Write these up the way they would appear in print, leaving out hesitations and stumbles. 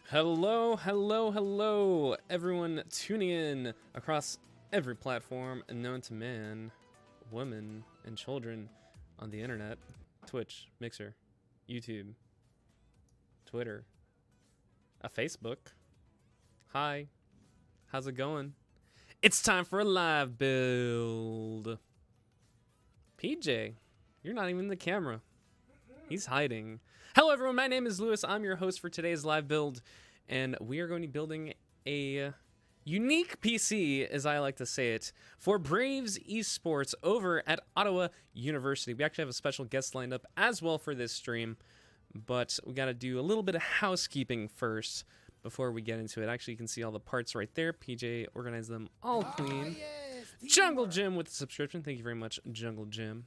Hello, hello, hello, everyone tuning in across every platform known to man, woman, and children on the internet. Twitch, Mixer, YouTube, Twitter, Facebook. Hi, how's it going? It's time for a live build. PJ, you're not even in the camera. He's hiding. Hello everyone, my name is Lewis. I'm your host for today's live build, and we are going to be building a unique PC, as I like to say it, for Braves Esports over at Ottawa University. We actually have a special guest lined up as well for this stream, but we got to do a little bit of housekeeping first before we get into it. Actually, you can see all the parts right there. PJ organized them all clean. Jungle Jim with the subscription. Thank you very much, Jungle Jim.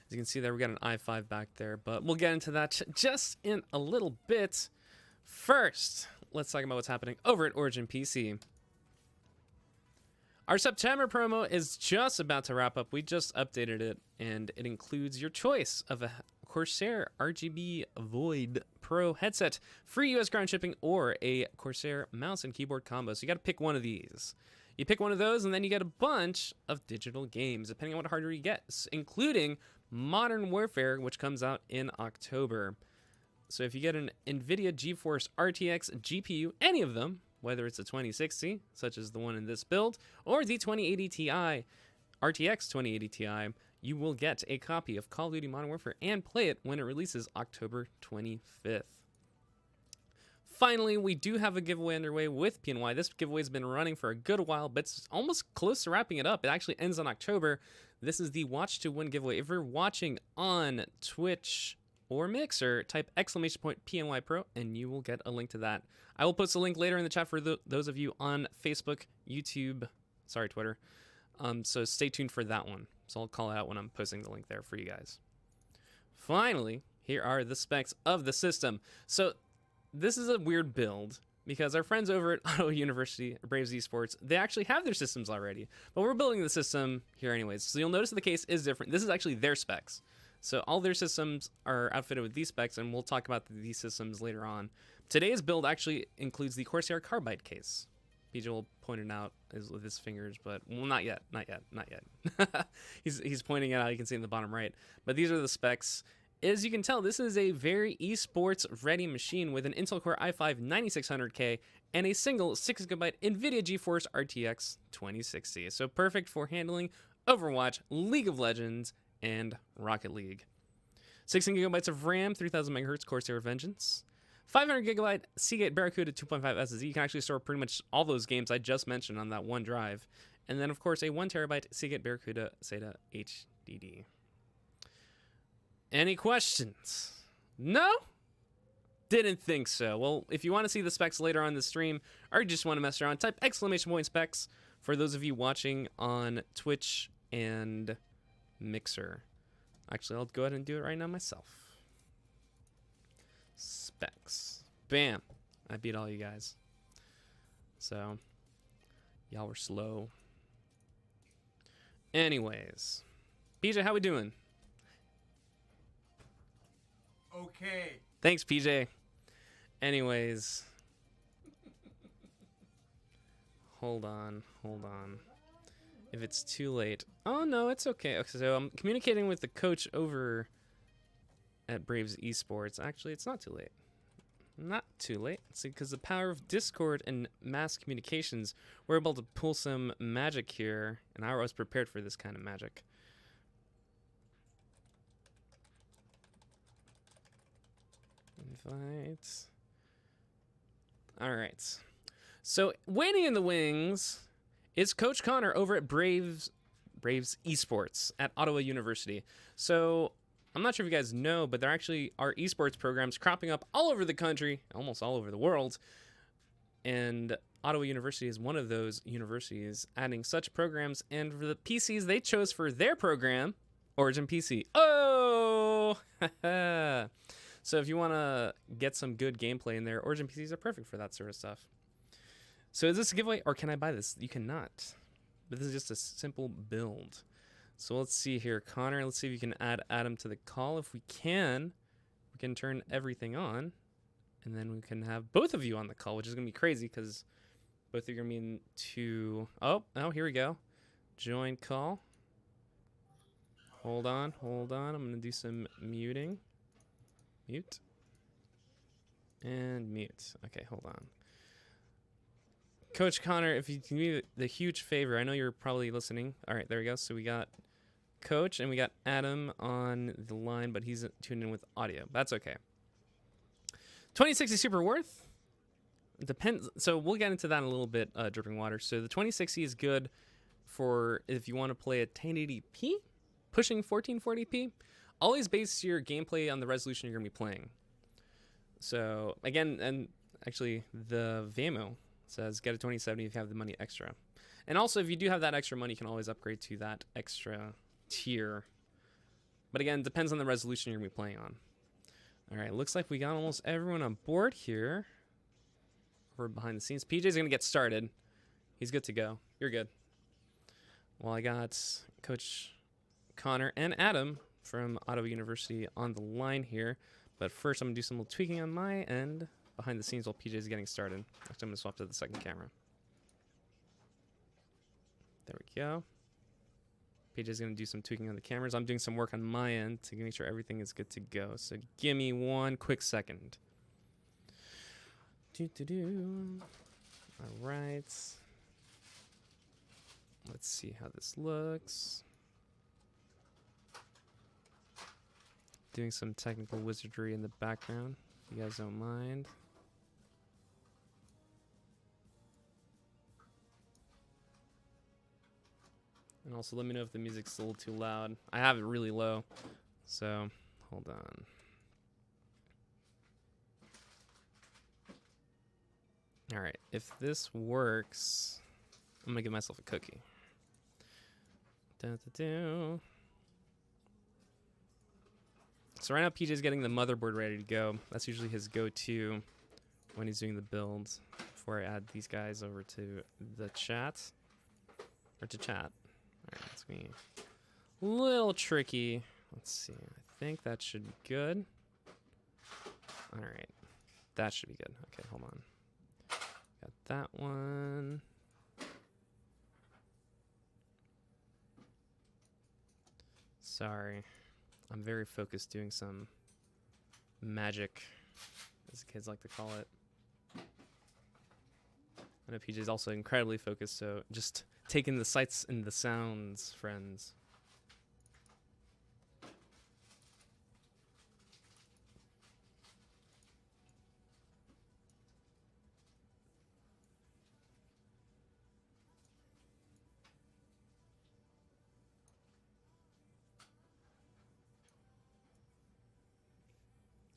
As you can see there, we got an i5 back there, but we'll get into that just in a little bit. First, let's talk about what's happening over at Origin PC. Our September promo is just about to wrap up. We just updated it, and it includes your choice of a Corsair RGB Void Pro headset, free US ground shipping, or a Corsair mouse and keyboard combo. So you got to pick one of these. You pick one of those, and then you get a bunch of digital games, depending on what hardware you get, including Modern Warfare, which comes out in October. So if you get an NVIDIA GeForce RTX GPU, any of them, whether it's a 2060, such as the one in this build, or the 2080 Ti, RTX 2080 Ti, you will get a copy of Call of Duty Modern Warfare and play it when it releases October 25th. Finally, we do have a giveaway underway with PNY. This giveaway has been running for a good while, but it's almost close to wrapping it up. It actually ends in October. This is the Watch to Win giveaway. If you're watching on Twitch or Mixer, type !PNY Pro and you will get a link to that. I will post a link later in the chat for those of you on Facebook, YouTube, Twitter. So stay tuned for that one. So I'll call it out when I'm posting the link there for you guys. Finally, here are the specs of the system. So this is a weird build because our friends over at Ottawa University, Braves Esports, they actually have their systems already, but we're building the system here anyways. So you'll notice that the case is different. This is actually their specs. So all their systems are outfitted with these specs, and we'll talk about these systems later on. Today's build actually includes the Corsair Carbide case. PJ will point it out with his fingers, but well, not yet. He's pointing it out. You can see in the bottom right. But these are the specs. As you can tell, this is a very esports ready machine with an Intel Core i5 9600K and a single 6GB NVIDIA GeForce RTX 2060. So perfect for handling Overwatch, League of Legends, and Rocket League. 16GB of RAM, 3000 MHz Corsair Vengeance. 500GB Seagate Barracuda 2.5 SSD. You can actually store pretty much all those games I just mentioned on that one drive. And then, of course, a 1TB Seagate Barracuda SATA HDD. Any questions? No? Didn't think so. Well, if you want to see the specs later on the stream, or you just want to mess around, type !specs for those of you watching on Twitch and Mixer. Actually, I'll go ahead and do it right now myself. Specs. Bam. I beat all you guys. So, y'all were slow. Anyways. PJ, how we doing? Okay. Thanks, PJ. Anyways. Hold on. If it's too late. Oh, no, it's okay. Okay, so I'm communicating with the coach over at Braves Esports. Actually, it's not too late. Not too late. See, because the power of Discord and mass communications, we're able to pull some magic here, and I was prepared for this kind of magic. Invite. All right. So waiting in the wings is Coach Connor over at Braves Esports at Ottawa University. So I'm not sure if you guys know, but there actually are esports programs cropping up all over the country, almost all over the world. And Ottawa University is one of those universities adding such programs. And for the PCs they chose for their program, Origin PC. Oh! So if you want to get some good gameplay in there, Origin PCs are perfect for that sort of stuff. So is this a giveaway, or can I buy this? You cannot. But this is just a simple build. So let's see here. Connor, let's see if you can add Adam to the call. If we can turn everything on. And then we can have both of you on the call, which is going to be crazy because both of you are going to be in two. Oh, here we go. Join call. Hold on. I'm going to do some muting. Mute. And mute. Okay, hold on. Coach Connor, if you can do me the huge favor, I know you're probably listening. All right, there we go. So we got Coach and we got Adam on the line, but he's tuned in with audio. That's okay. 2060 super worth. It depends. So we'll get into that in a little bit, Dripping Water. So the 2060 is good for if you want to play at 1080p, pushing 1440p. Always base your gameplay on the resolution you're going to be playing. So again, and actually the Vamo says get a 2070 if you have the money extra. And also if you do have that extra money, you can always upgrade to that extra tier. But again, it depends on the resolution you're going to be playing on. All right, looks like we got almost everyone on board here. We're behind the scenes. PJ's going to get started. He's good to go. You're good. Well, I got Coach Connor and Adam from Ottawa University on the line here. But first, I'm going to do some little tweaking on my end behind the scenes while PJ's getting started. Actually, I'm going to swap to the second camera. There we go. PJ's going to do some tweaking on the cameras. I'm doing some work on my end to make sure everything is good to go. So give me one quick second. All right. Let's see how this looks. Doing some technical wizardry in the background, if you guys don't mind. And also let me know if the music's a little too loud. I have it really low, so hold on. All right, if this works, I'm gonna give myself a cookie. So right now PJ's getting the motherboard ready to go. That's usually his go-to when he's doing the builds. Before I add these guys over to the chat, or to chat. All right, it's gonna be a little tricky. Let's see. I think that should be good. All right, that should be good. Okay, hold on. Got that one. Sorry. I'm very focused doing some magic, as the kids like to call it. I know PJ's also incredibly focused, so just taking the sights and the sounds, friends.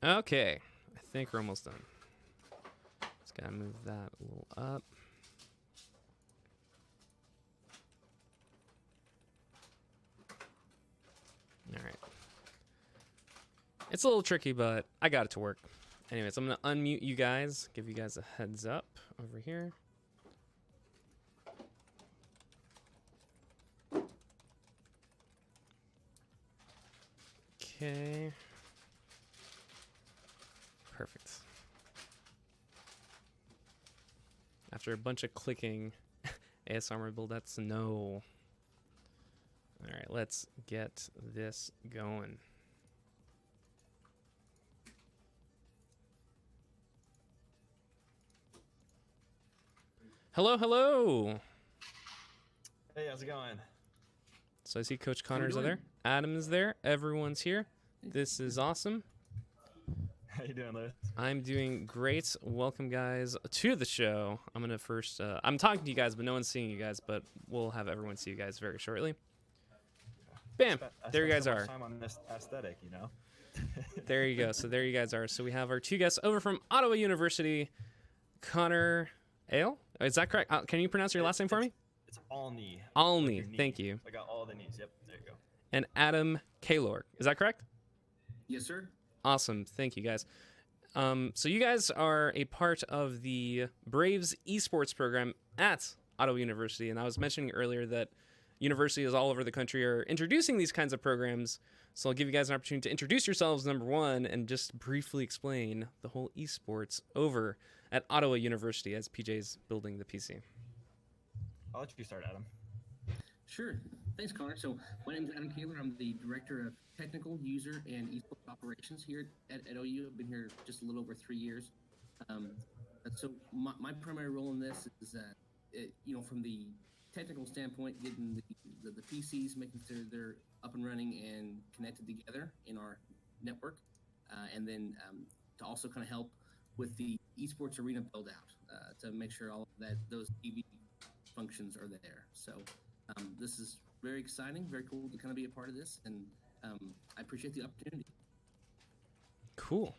Okay, I think we're almost done. Just gotta move that a little up. All right. It's a little tricky, but I got it to work. Anyways, I'm gonna unmute you guys, give you guys a heads up over here. Okay. Perfect. After a bunch of clicking, ASMR build, that's no. All right, let's get this going. Hello, hello. Hey, how's it going? So I see Coach Connor's there. Adam is there. Everyone's here. This is awesome. How you doing, Lewis? I'm doing great. Welcome, guys, to the show. I'm gonna first. I'm talking to you guys, but no one's seeing you guys. But we'll have everyone see you guys very shortly. Bam! There you guys are. Time on this aesthetic, you know. There you go. So there you guys are. So we have our two guests over from Ottawa University, Connor Ale. Is that correct? Can you pronounce your last name for me? It's Alney. Alney. Thank you. I got all the knees. Yep. There you go. And Adam Kaylor. Is that correct? Yes, sir. Awesome. Thank you, guys. So you guys are a part of the Braves Esports program at Ottawa University. And I was mentioning earlier that universities all over the country are introducing these kinds of programs So I'll give you guys an opportunity to introduce yourselves, number one, and just briefly explain the whole esports over at Ottawa University as PJ's building the PC. I'll let you start, Adam. Sure. Thanks, Connor. So my name is Adam Kaler. I'm the Director of Technical, User, and Esports Operations here at OU. I've been here just a little over 3 years. So my primary role in this is, from the technical standpoint, getting the PCs, making sure they're up and running and connected together in our network, and then to also kind of help with the esports arena build out to make sure all of those EV functions are there. So this is very exciting, very cool to kind of be a part of this, and I appreciate the opportunity. Cool.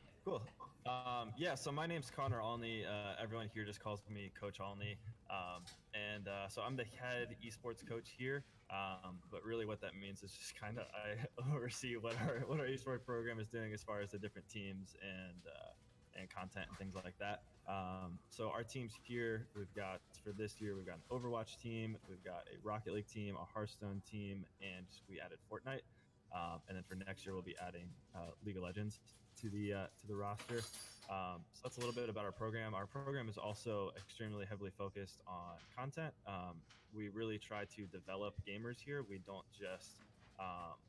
So my name's Connor Alney. Everyone here just calls me Coach Alney. So I'm the head esports coach here. But really what that means is just kind of I oversee what our esports program is doing as far as the different teams and content and things like that. So our teams here, for this year, we've got an Overwatch team, we've got a Rocket League team, a Hearthstone team, and we added Fortnite. And then for next year, we'll be adding League of Legends to the roster. So that's a little bit about our program. Our program is also extremely heavily focused on content. We really try to develop gamers here. We don't just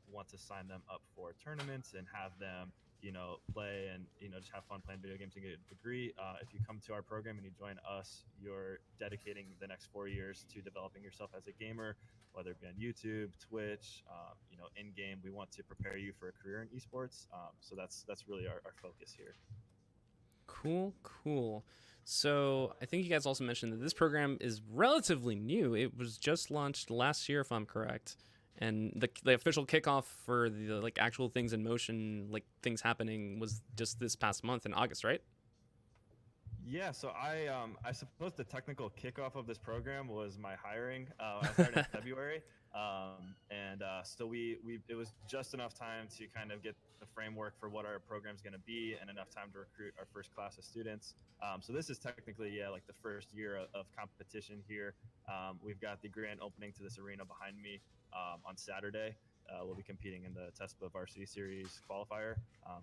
want to sign them up for tournaments and have them play and just have fun playing video games and get a degree. If you come to our program and you join us, you're dedicating the next 4 years to developing yourself as a gamer, whether it be on YouTube, Twitch, in game. We want to prepare you for a career in esports. So that's really our focus here. Cool. So I think you guys also mentioned that this program is relatively new. It was just launched last year, if I'm correct. And the official kickoff for the actual things in motion, things happening, was just this past month in August, right? Yeah, so I suppose the technical kickoff of this program was my hiring. I started in February, so it was just enough time to kind of get the framework for what our program's going to be, and enough time to recruit our first class of students. So this is technically the first year of competition here. We've got the grand opening to this arena behind me on Saturday. We'll be competing in the TESPA Varsity Series qualifier,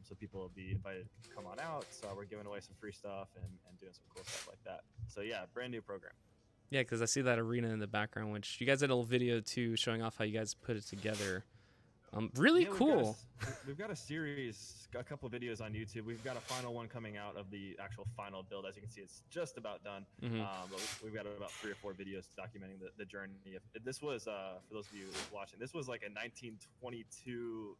so people will be invited to come on out. So we're giving away some free stuff and doing some cool stuff like that. So yeah, brand new program. Yeah, because I see that arena in the background, which you guys did a little video too, showing off how you guys put it together. Really cool. We've got a series, a couple videos on YouTube. We've got a final one coming out of the actual final build. As you can see, it's just about done. But we've got about 3 or 4 videos documenting the journey. This was, for those of you watching, this was like a 1922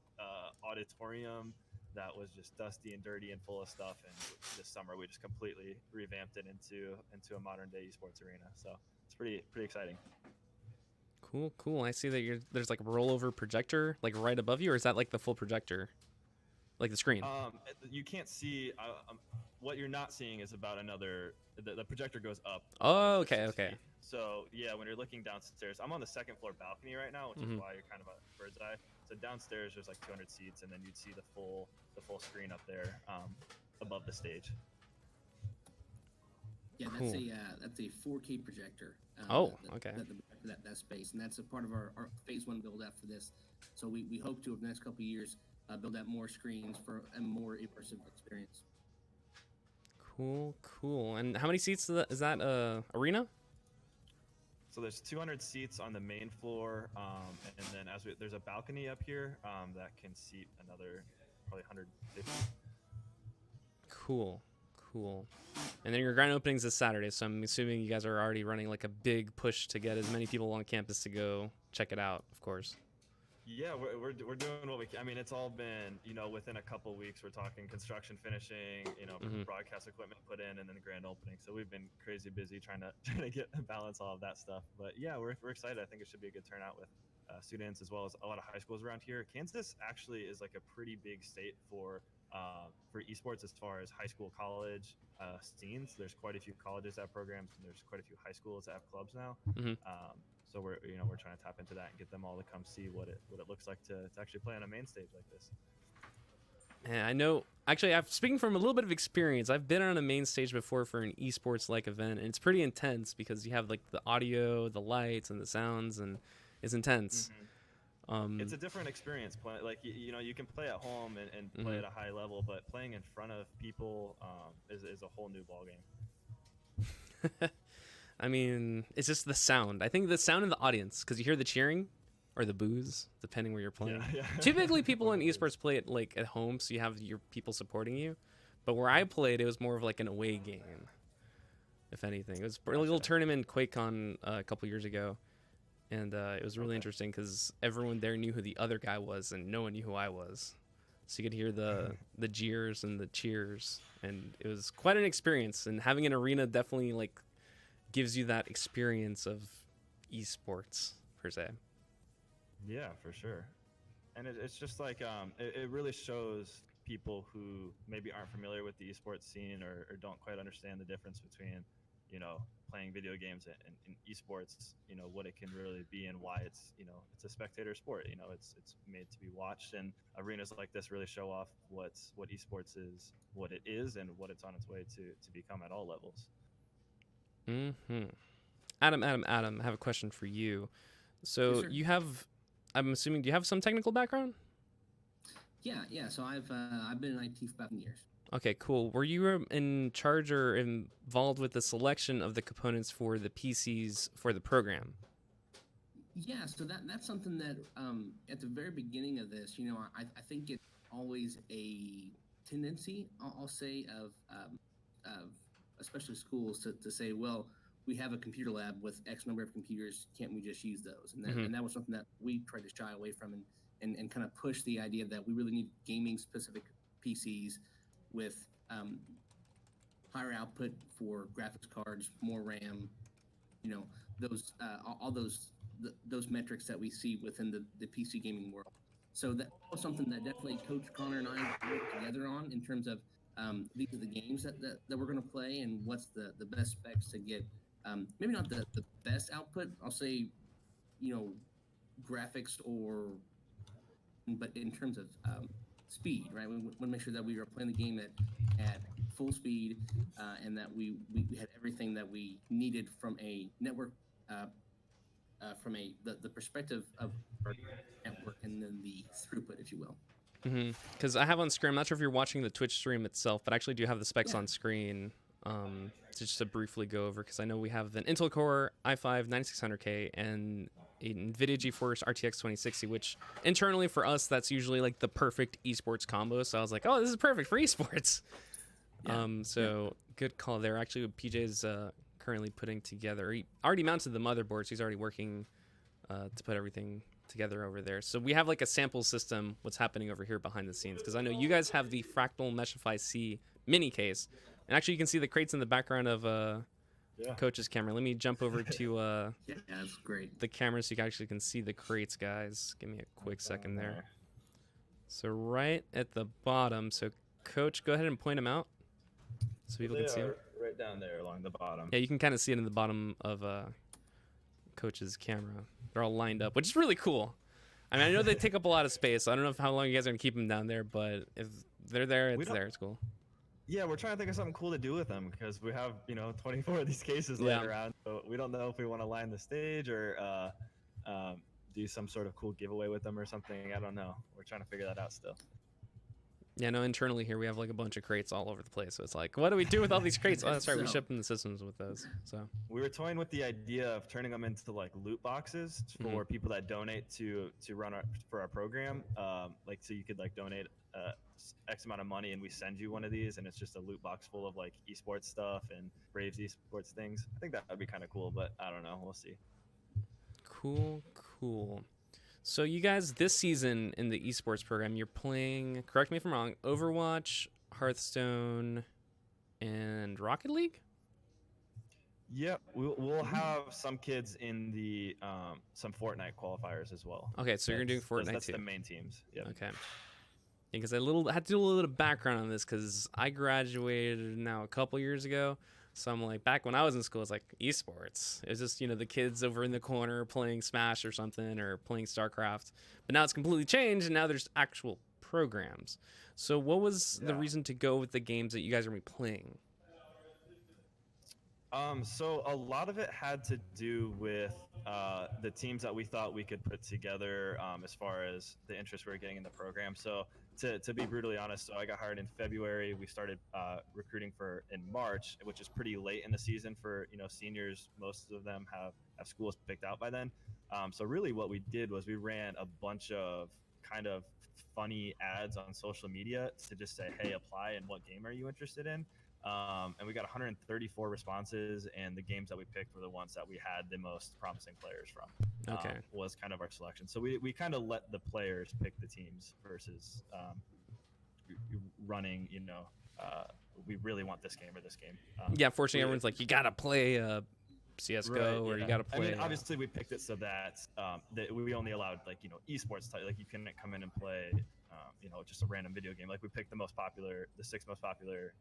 auditorium that was just dusty and dirty and full of stuff. And this summer, we just completely revamped it into a modern day esports arena. So it's pretty exciting. Cool. I see that there's a rollover projector right above you, or is that the full projector, the screen? You can't see. What you're not seeing is about the projector goes up. Oh, okay. So yeah, when you're looking downstairs, I'm on the 2nd floor balcony right now, which is why you're kind of a bird's eye. So downstairs there's 200 seats, and then you'd see the full screen up there above the stage. Yeah, cool. That's a 4K projector. Okay. That space, and that's a part of our phase 1 build out for this. So we hope to, over the next couple of years, build out more screens for a more immersive experience. Cool. And how many seats is that arena? So there's 200 seats on the main floor, and then there's a balcony up here that can seat another probably 150. Cool. And then your grand opening's this Saturday, so I'm assuming you guys are already running a big push to get as many people on campus to go check it out, of course. Yeah, we're doing what we can. I mean, it's all been, within a couple weeks. We're talking construction finishing, broadcast equipment put in, and then the grand opening. So we've been crazy busy trying to get balance all of that stuff. But yeah, we're excited. I think it should be a good turnout with students as well as a lot of high schools around here. Kansas actually is a pretty big state for esports as far as high school, college scenes. There's quite a few colleges that have programs, and there's quite a few high schools that have clubs now. So we're trying to tap into that and get them all to come see what it looks like to actually play on a main stage like this. And I know, actually, I'm speaking from a little bit of experience. I've been on a main stage before for an esports event, and it's pretty intense because you have the audio, the lights, and the sounds, and it's intense. It's a different experience. Like you know, you can play at home and play at a high level, but playing in front of people is a whole new ballgame. I mean, it's just the sound. I think the sound in the audience, because you hear the cheering or the boos, depending where you're playing. Yeah. Typically, people in esports play it like at home, so you have your people supporting you. But where I played, it was more of like an away game, if anything. It was a little tournament QuakeCon a couple years ago, and it was really interesting because everyone there knew who the other guy was, and no one knew who I was. So you could hear the jeers and the cheers, and it was quite an experience. And having an arena definitely like gives you that experience of esports per se. Yeah, for sure. And it's just like it really shows people who maybe aren't familiar with the esports scene or don't quite understand the difference between, you know, playing video games and esports, you know, what it can really be and why it's, you know, it's a spectator sport. You know, it's made to be watched, and arenas like this really show off what esports is, what it is, and what it's on its way to become at all levels. Adam, I have a question for you. So Yes, you have, I'm assuming, do you have some technical background? Yeah. So I've been in IT for about 7 years. Okay, cool. Were you in charge or involved with the selection of the components for the PCs for the program? Yeah, so that's something that at the very beginning of this, you know, I think it's always a tendency, I'll say, of especially schools to say, well, we have a computer lab with X number of computers, can't we just use those? And that was something that we tried to shy away from and kind of push the idea that we really need gaming specific PCs with higher output for graphics cards, more RAM, you know, those all those metrics that we see within the PC gaming world. So that was something that definitely Coach Connor and I worked together on in terms of these are the games that we're going to play and what's the best specs to get. Maybe not the best output, I'll say, you know, graphics but in terms of speed, right? We want to make sure that we are playing the game at full speed and that we had everything that we needed from a network, from the perspective of our network and then the throughput, if you will. Because I have on screen, I'm not sure if you're watching the Twitch stream itself, but I actually do have the specs on screen just to briefly go over, because I know we have an Intel Core i5 9600K and an NVIDIA GeForce RTX 2060, which internally for us, that's usually like the perfect esports combo. So I was like, oh, this is perfect for esports. Good call there. Actually, PJ's currently putting together, he already mounted the motherboard, so he's already working to put everything together over there. So we have like a sample system, what's happening over here behind the scenes, because I know you guys have the Fractal Meshify C mini case, and actually you can see the crates in the background of Coach's camera. Let me jump over to yeah, that's great. the camera so you actually can see the crates, guys. Give me a quick second there. So right at the bottom, so Coach, go ahead and point them out so people can see them. Right down there along the bottom. Yeah, you can kind of see it in the bottom of Coach's camera. They're all lined up, which is really cool. I mean, I know they take up a lot of space. So I don't know how long you guys are going to keep them down there, but if they're there, it's there. It's cool. Yeah, we're trying to think of something cool to do with them because we have, 24 of these cases laying around. So we don't know if we want to line the stage or do some sort of cool giveaway with them or something. I don't know. We're trying to figure that out still. Yeah, no, internally here we have like a bunch of crates all over the place. So it's like, what do we do with all these crates? Oh, that's right. We ship them the systems with those. So we were toying with the idea of turning them into like loot boxes for people that donate to run for our program. Like, so you could like donate X amount of money and we send you one of these and it's just a loot box full of like esports stuff and Braves esports things. I think that would be kind of cool, but I don't know. We'll see. Cool. So you guys, this season in the esports program, you're playing, correct me if I'm wrong, Overwatch, Hearthstone, and Rocket League? Yep, we'll have some kids in the some Fortnite qualifiers as well. Okay, so you're doing Fortnite that's too. the main teams. Yep. Okay. Because I had to do a little bit of background on this because I graduated now a couple years ago. So I'm like, back when I was in school, it's like esports. It was just, the kids over in the corner playing Smash or something or playing StarCraft. But now it's completely changed and now there's actual programs. So what was the reason to go with the games that you guys are going to be playing? So a lot of it had to do with the teams that we thought we could put together as far as the interest we were getting in the program. So to be brutally honest, so I got hired in February. We started recruiting in March, which is pretty late in the season for seniors. Most of them have schools picked out by then. So really what we did was we ran a bunch of kind of funny ads on social media to just say, hey, apply, and what game are you interested in? And we got 134 responses, and the games that we picked were the ones that we had the most promising players from. Okay. Was kind of our selection. So we kind of let the players pick the teams versus running, we really want this game or this game. Yeah, fortunately, everyone's like, you gotta play CS:GO, right, or you yeah. gotta play. I mean, obviously, we picked it so that we only allowed esports type. Like you couldn't come in and play. Just a random video game. Like we picked the 6 most popular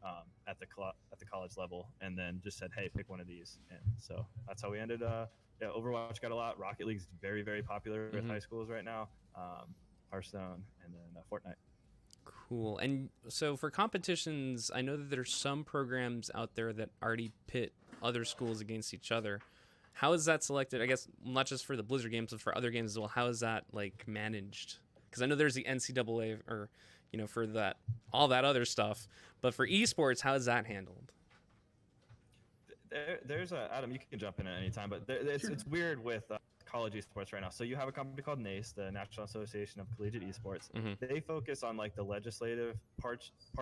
at the college level, and then just said, "Hey, pick one of these." And so that's how we ended. Overwatch got a lot. Rocket League's very, very popular with high schools right now. Hearthstone, and then Fortnite. Cool. And so for competitions, I know that there's some programs out there that already pit other schools against each other. How is that selected? I guess not just for the Blizzard games, but for other games as well. How is that like managed? Because I know there's the NCAA, or for that all that other stuff. But for esports, how is that handled? There's Adam. You can jump in at any time, but it's weird with college esports right now. So you have a company called NACE, the National Association of Collegiate Esports. They focus on like the legislative part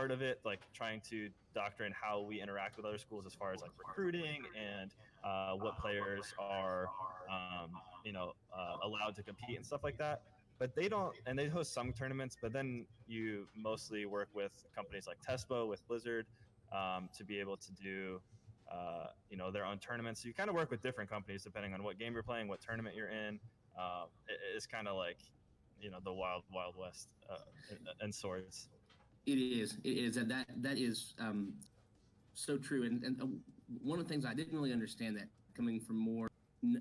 of it, like trying to doctrine how we interact with other schools as far as like recruiting and what players are allowed to compete and stuff like that. But they don't, and they host some tournaments, but then you mostly work with companies like Tespo, with Blizzard, to be able to do their own tournaments. So you kind of work with different companies depending on what game you're playing, what tournament you're in. It's kind of like the wild west and swords. It is, and that is so true. And one of the things I didn't really understand, that coming from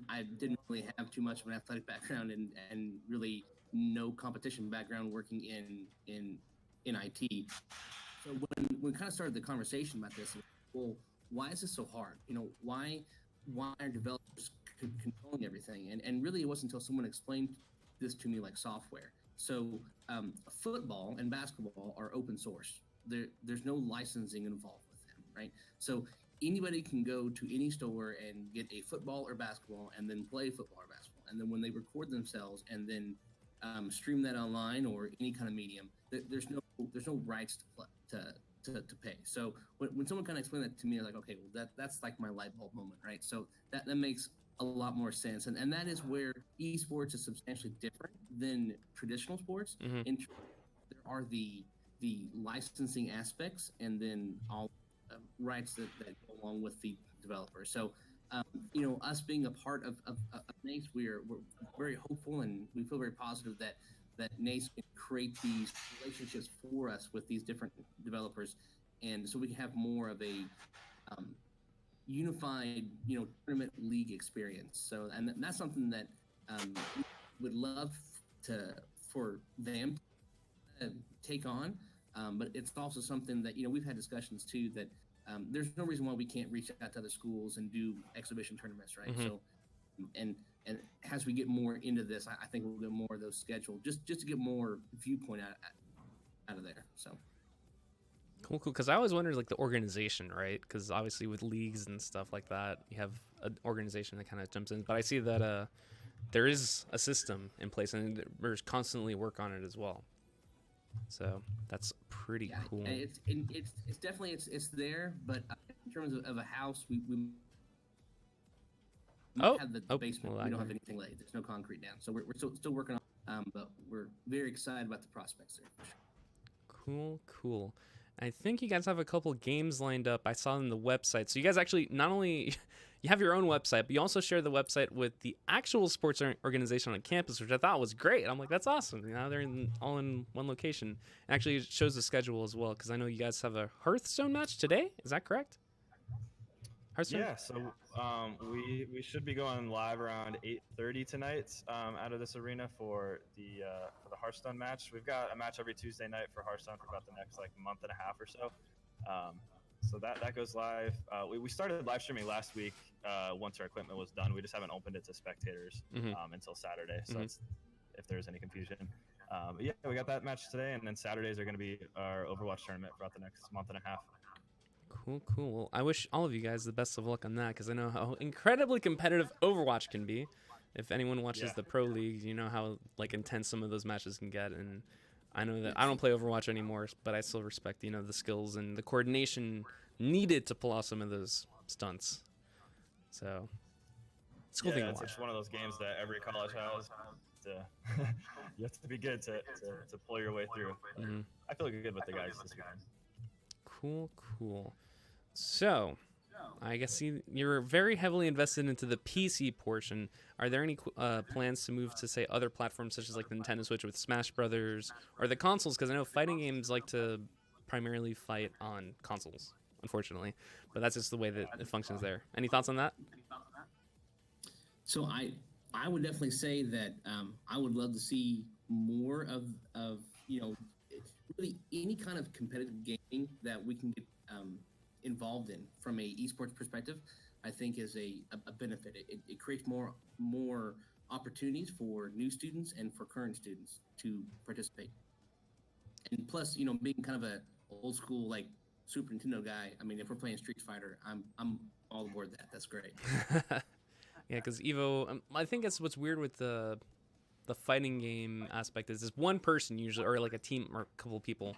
I didn't really have too much of an athletic background and really no competition background working in IT. So when we kind of started the conversation about this, well, why is this so hard? Why are developers controlling everything? And really, it wasn't until someone explained this to me like software. So football and basketball are open source. There's no licensing involved with them, right? So anybody can go to any store and get a football or basketball and then play football or basketball. And then when they record themselves and then stream that online or any kind of medium, there's no rights to pay. So when someone kind of explained that to me, I'm like, okay, well that's like my light bulb moment, right? So that makes a lot more sense, and that is where esports is substantially different than traditional sports. There are the licensing aspects, and then all rights that go along with the developer. So us being a part of NACE, we're very hopeful, and we feel very positive that NACE can create these relationships for us with these different developers, and so we can have more of a unified, tournament league experience. So, and that's something that we would love for them to take on, but it's also something that we've had discussions too, that there's no reason why we can't reach out to other schools and do exhibition tournaments, right? So, and as we get more into this, I think we'll get more of those scheduled, just to get more viewpoint out of there. So Cool. Because I always wondered like the organization, right? Because obviously with leagues and stuff like that, you have an organization that kind of jumps in. But I see that there is a system in place, and there's constantly work on it as well. So that's pretty cool. It's definitely it's there, but in terms of a house, we have the basement. We don't have anything laid. There's no concrete down, so we're still working on. But we're very excited about the prospects there. Cool. I think you guys have a couple games lined up. I saw on the website. So you guys actually not only you have your own website, but you also share the website with the actual sports organization on campus, which I thought was great. I'm like, that's awesome. They're all in one location. And actually, it shows the schedule as well, because I know you guys have a Hearthstone match today. Is that correct? Hearthstone? Yeah. So we should be going live around 8:30 tonight out of this arena for the Hearthstone match. We've got a match every Tuesday night for Hearthstone for about the next month and a half or so. So that goes live. We started live streaming last week once our equipment was done. We just haven't opened it to spectators until Saturday. So that's if there's any confusion. But yeah, we got that match today, and then Saturdays are going to be our Overwatch tournament throughout the next month and a half. Cool, cool. Well, I wish all of you guys the best of luck on that, because I know how incredibly competitive Overwatch can be. If anyone watches the Pro League, you know how like intense some of those matches can get. And I know that I don't play Overwatch anymore, but I still respect, you know, the skills and the coordination needed to pull off some of those stunts. So it's a cool thing to watch. It's one of those games that every college has. You have to be good to pull your way through. I feel good with the guys this weekend. Cool. So, I guess you're very heavily invested into the PC portion. Are there any plans to move to, say, other platforms such as like the Nintendo Switch with Smash Brothers, or the consoles? Because I know fighting games like to primarily fight on consoles, unfortunately. But that's just the way that it functions there. Any thoughts on that? So I would definitely say that I would love to see more of really any kind of competitive gaming that we can get involved in from a esports perspective. I think is a benefit. It creates more opportunities for new students and for current students to participate. And plus, being kind of a old school like Super Nintendo guy, I mean, if we're playing Street Fighter, I'm all aboard that. That's great. Yeah, because Evo, I think that's what's weird with the fighting game aspect is this one person usually, or like a team or a couple of people,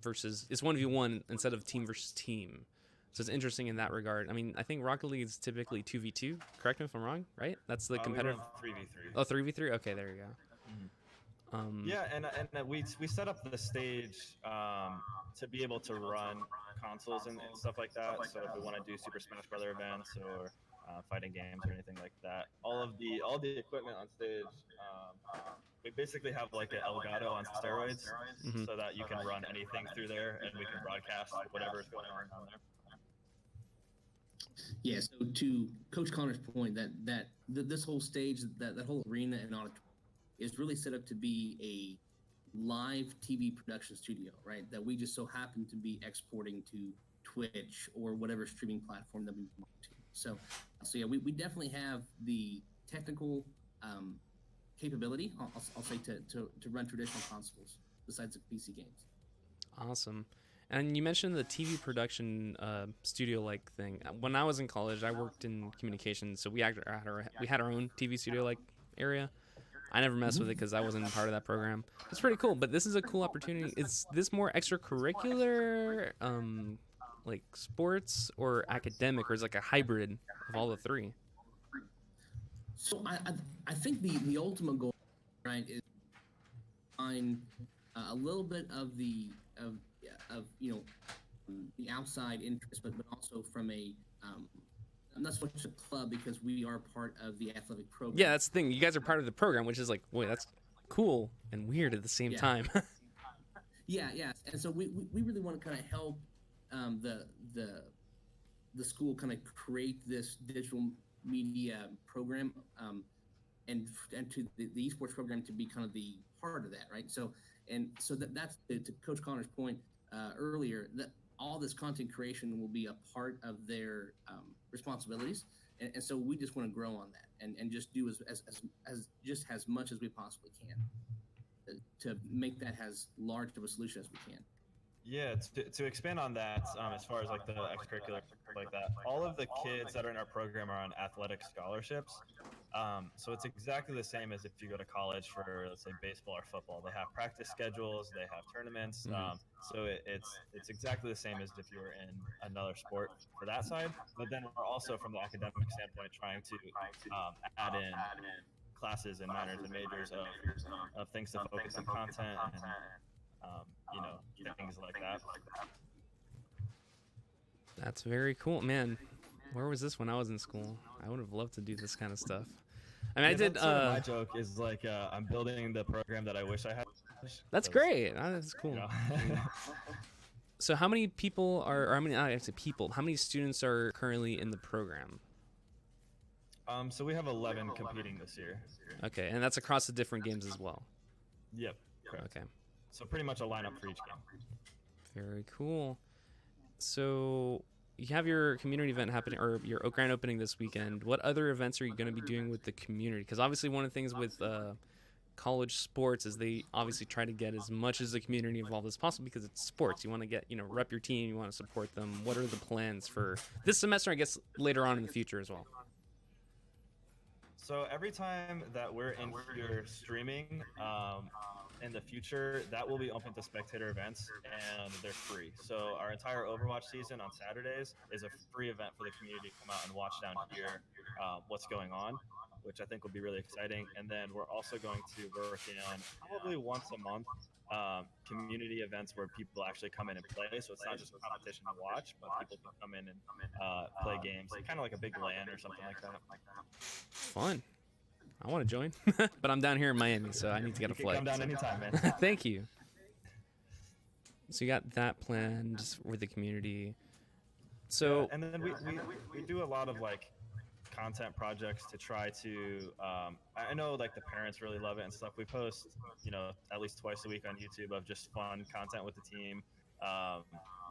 versus it's 1v1 instead of team versus team. So it's interesting in that regard. I mean, I think Rocket League is typically 2v2. Correct me if I'm wrong, right? That's the competitive. 3v3. Oh, 3v3. Okay, there you go. Yeah, and we set up the stage to be able to run consoles and stuff like that. So if we want to do Super Smash Brother events or fighting games or anything like that, all the equipment on stage, we basically have like an Elgato on steroids, so that you can run anything through there and we can broadcast whatever is going on down there. Yeah. So to Coach Connor's point, that this whole stage, that whole arena and auditorium is really set up to be a live TV production studio, right? That we just so happen to be exporting to Twitch or whatever streaming platform that we want to. So yeah, we definitely have the technical capability, I'll say, to run traditional consoles besides the PC games. Awesome. And you mentioned the TV production studio-like thing. When I was in college, I worked in communications, so we had our own TV studio-like area. I never messed with it because I wasn't part of that program. It's pretty cool, but this is a cool opportunity. Is this more extracurricular, like sports, or academic, or is it like a hybrid of all the three? So I think the ultimate goal, right, is to find a little bit of the outside interest, but also from a not so much a club, because we are part of the athletic program. Yeah, that's the thing. You guys are part of the program, which is like, wait, that's cool and weird at the same time. Yeah. And so we really want to kind of help the school kind of create this digital media program, and to the esports program to be kind of the part of that, right? So that's to Coach Connor's point earlier, that all this content creation will be a part of their responsibilities, and so we just want to grow on that and just do as much as we possibly can to make that as large of a solution as we can. Yeah, to expand on that, as far as like the extracurricular like that, all of the kids that are in our program are on athletic scholarships. So it's exactly the same as if you go to college for, let's say, baseball or football. They have practice schedules, they have tournaments. So it's exactly the same as if you were in another sport for that side. But then we're also, from the academic standpoint, trying to add in classes and minors and majors of things to focus on content and things like that. That's very cool, man. Where was this when I was in school? I would have loved to do this kind of stuff. I mean, I did. That's sort of my joke is like, I'm building the program that I wish I had. That's great. That's cool. Yeah. So, how many people are? Or how many? I have to people. How many students are currently in the program? So we have 11 competing this year. Okay, and that's across the different games as well. Yep. Correct. Okay. So pretty much a lineup for each game. Very cool. So you have your community event happening, or your grand opening this weekend. What other events are you going to be doing with the community? Because obviously one of the things with college sports is they obviously try to get as much as the community involved as possible because it's sports. You want to get, rep your team, you want to support them. What are the plans for this semester, I guess later on in the future as well? So every time that we're in here streaming in the future, that will be open to spectator events and they're free. So our entire Overwatch season on Saturdays is a free event for the community to come out and watch down here what's going on, which I think will be really exciting. And then we're also going to work on probably once a month community events where people actually come in and play. So it's not just a competition to watch, but people can come in and play games, kind of like a big LAN or something like that. Fun. I want to join, but I'm down here in Miami, so I need to get a flight. Come down anytime, man. Thank you. So you got that planned with the community. So and then we do a lot of like content projects to try to I know like the parents really love it and stuff. We post at least twice a week on YouTube of just fun content with the team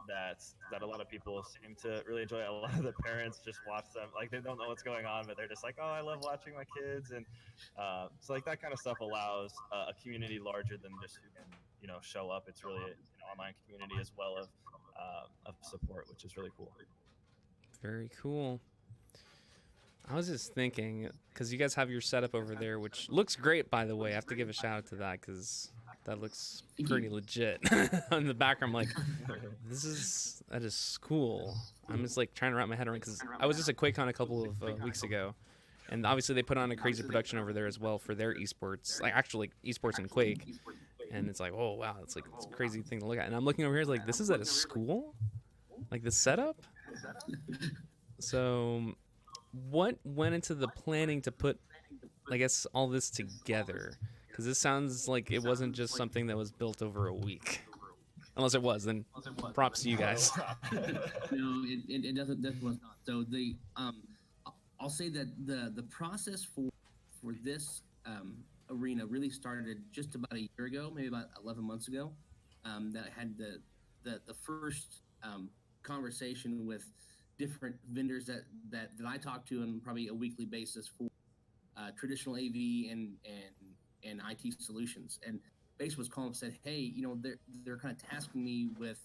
that a lot of people seem to really enjoy. A lot of the parents just watch them like they don't know what's going on, but they're just like, oh, I love watching my kids. And so like that kind of stuff allows a community larger than just who can show up. It's really an online community as well of support, which is really cool. Very cool. I was just thinking, because you guys have your setup over there, which looks great, by the way. I have to give a shout out to that, because that looks pretty legit. On the background, I'm like, that is cool. I'm just like trying to wrap my head around, because I was just at QuakeCon a couple of weeks ago, and obviously they put on a crazy production over there as well for their esports, like actually esports and Quake. And it's like, oh wow, it's a crazy thing to look at. And I'm looking over here, it's like, this is at a school? Like the setup? So what went into the planning to put, I guess, all this together? Because this sounds like it wasn't just something that was built over a week. Unless it was, then props to you guys. No, it doesn't. That was not. So I'll say that the process for this arena really started just about a year ago, maybe about 11 months ago. That I had the first conversation with different vendors that I talk to on probably a weekly basis for traditional AV and IT solutions. And Base was calling and said, hey, they're kind of tasking me with